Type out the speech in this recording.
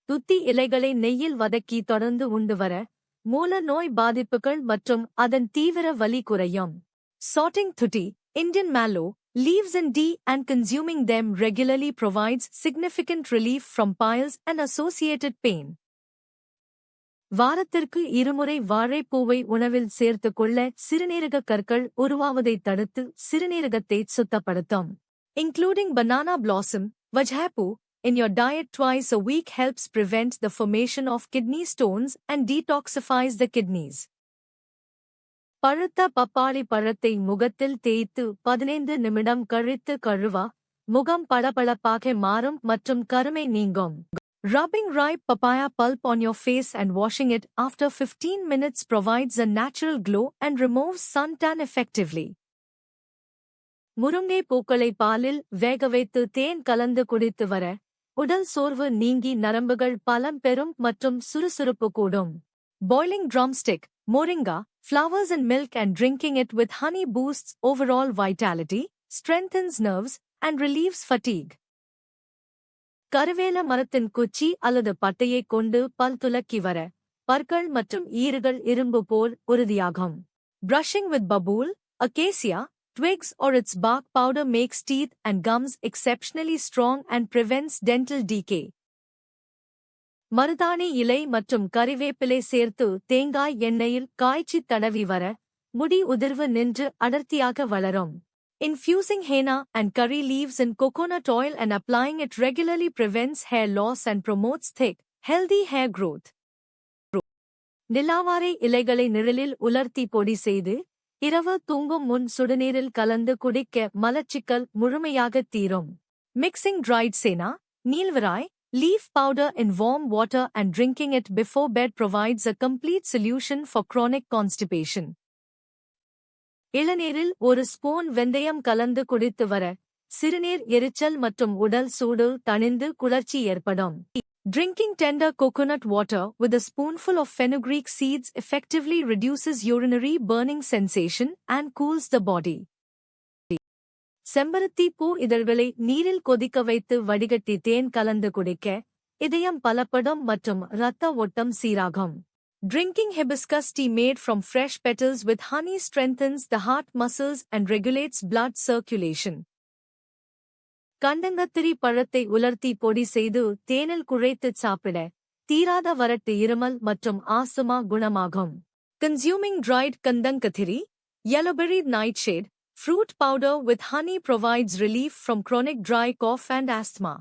துத்தி இலைகளை நெய்யில் வதக்கி தொடர்ந்து உண்டு வர மூல நோய் பாதிப்புகள் மற்றும் அதன் தீவிர வலி குறையும். Sorting thutti, Indian mallow, leaves in tea and consuming them regularly provides significant relief from piles and associated pain. வாரத்திற்கு இருமுறை வாழைப்பூவை உணவில் சேர்த்துக் கொள்ள சிறுநீரக கற்கள் உருவாவதைத் தடுத்து சிறுநீரகத்தை சுத்தப்படுத்தும். Including banana blossom, vajhapoo, in your diet twice a week helps prevent the formation of kidney stones and detoxifies the kidneys. பழுத்த பப்பாளி பழத்தை முகத்தில் தேய்த்து 15 நிமிடம் கழித்து கழுவா, முகம் பளபளப்பாக மாறும் மற்றும் கருமை நீங்கும். Rubbing ripe papaya pulp on your face and washing it after 15 minutes provides a natural glow and removes suntan effectively. முருங்கை பூக்களை பாலில் வேகவைத்து தேன் கலந்து குடித்து வர உடல் சோர்வு நீங்கி நரம்புகள் பலம் பெறும் மற்றும் சுறுசுறுப்பு கூடும். Boiling drumstick, moringa, flowers in milk and drinking it with honey boosts overall vitality, strengthens nerves, and relieves fatigue. கருவேல மரத்தின் குச்சி அல்லது பட்டையைக் கொண்டு பல் துலக்கி வர பற்கள் மற்றும் ஈறுகள் இரும்பு போல் உறுதியாகும். Brushing with babool, acacia, twigs or its bark powder makes teeth and gums exceptionally strong and prevents dental decay. மருதாணி இலை மற்றும் கறிவேப்பிலை சேர்த்து தேங்காய் எண்ணெயில் காய்ச்சி தடவி வர முடி உதிர்வு நின்று அடர்த்தியாக வளரும். Infusing henna and curry leaves in coconut oil and applying it regularly prevents hair loss and promotes thick, healthy hair growth. நிலாவாரை இலைகளை நிழலில் உலர்த்தி பொடி செய்து இரவு தூங்கும் முன் சுடுநீரில் கலந்து குடிக்க மலச்சிக்கல் முழுமையாக தீரும். Mixing dried senna, neelvarai, leaf powder in warm water and drinking it before bed provides a complete solution for chronic constipation. இளநீரில் ஒரு ஸ்பூன் வெந்தயம் கலந்து குடித்து வர சிறுநீர் எரிச்சல் மற்றும் உடல் சூடு தணிந்து குளிர்ச்சி ஏற்படும். Drinking tender coconut water with a spoonful of fenugreek seeds effectively reduces urinary burning sensation and cools the body. செம்பருத்தி பூ இதழ்களை நீரில் கொதிக்க வைத்து வடிகட்டி தேன் கலந்து குடிக்க இதயம் பலப்படும் மற்றும் இரத்த ஓட்டம் சீராகும். Drinking hibiscus tea made from fresh petals with honey strengthens the heart muscles and regulates blood circulation. கண்டங்கத்திரி பழத்தை உலர்த்தி பொடி செய்து தேனில் குழைத்துச் சாப்பிட தீராத வறட்டு இருமல் மற்றும் ஆஸ்துமா குணமாகும். Consuming dried kandankathiri, yellowberry nightshade, fruit powder with honey provides relief from chronic dry cough and asthma.